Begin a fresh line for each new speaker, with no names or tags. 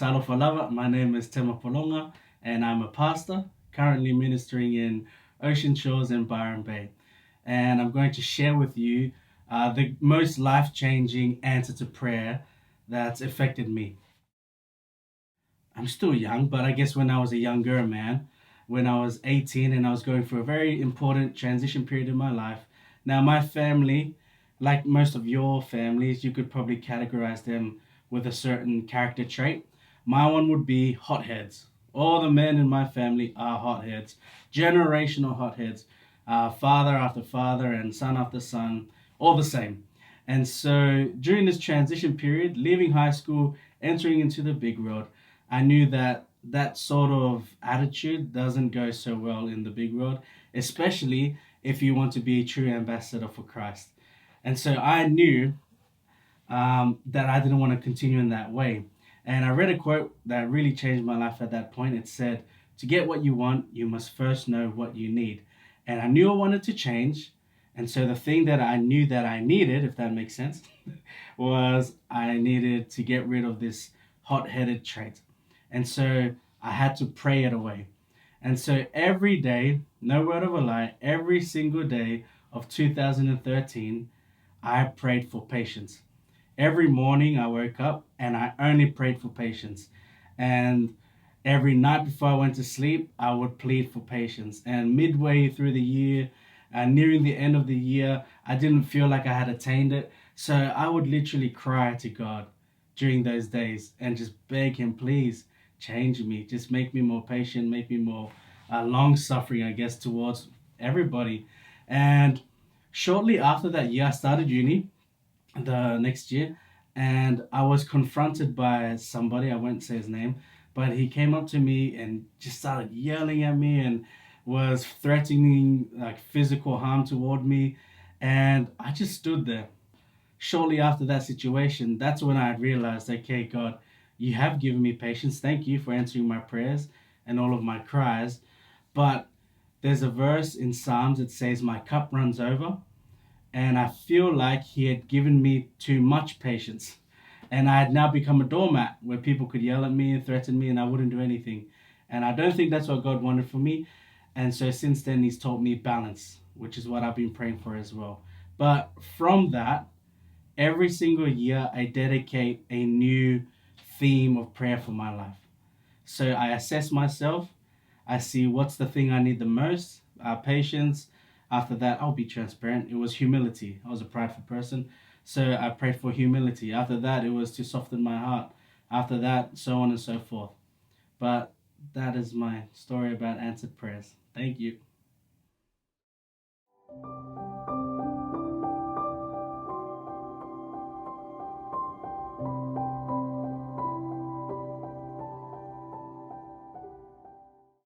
Talo Falava, my name is Tema Pologa and I'm a pastor currently ministering in Ocean Shores and Byron Bay. And I'm going to share with you the most life-changing answer to prayer that's affected me. I'm still young, but I guess when I was a younger man, when I was 18 and I was going through a very important transition period in my life. Now, my family, like most of your families, you could probably categorize them with a certain character trait. My one would be hotheads. All the men in my family are hotheads, generational hotheads, father after father and son after son, all the same. And so during this transition period, leaving high school, entering into the big world, I knew that that sort of attitude doesn't go so well in the big world, especially if you want to be a true ambassador for Christ. And so I knew that I didn't want to continue in that way. And I read a quote that really changed my life at that point. It said, "To get what you want, you must first know what you need." And I knew I wanted to change. And so the thing that I knew that I needed, if that makes sense, was I needed to get rid of this hot headed trait. And so I had to pray it away. And so every day, no word of a lie, every single day of 2013, I prayed for patience. Every morning I woke up and I only prayed for patience. And every night before I went to sleep, I would plead for patience. And midway through the year, nearing the end of the year, I didn't feel like I had attained it. So I would literally cry to God during those days and just beg Him, please change me. Just make me more patient, make me more long suffering, I guess, towards everybody. And shortly after that year, I started uni the next year, and I was confronted by somebody. I won't say his name, but he came up to me and just started yelling at me and was threatening like physical harm toward me. And I just stood there. Shortly after that situation, that's when I realized, okay, God, you have given me patience. Thank you for answering my prayers and all of my cries. But there's a verse in Psalms that says, "My cup runs over." And I feel like He had given me too much patience. And I had now become a doormat where people could yell at me and threaten me and I wouldn't do anything. And I don't think that's what God wanted for me. And so since then, He's taught me balance, which is what I've been praying for as well. But from that, every single year, I dedicate a new theme of prayer for my life. So I assess myself. I see what's the thing I need the most, patience. After that, I'll be transparent. It was humility. I was a prideful person. So I prayed for humility. After that, it was to soften my heart. After that, so on and so forth. But that is my story about answered prayers. Thank you.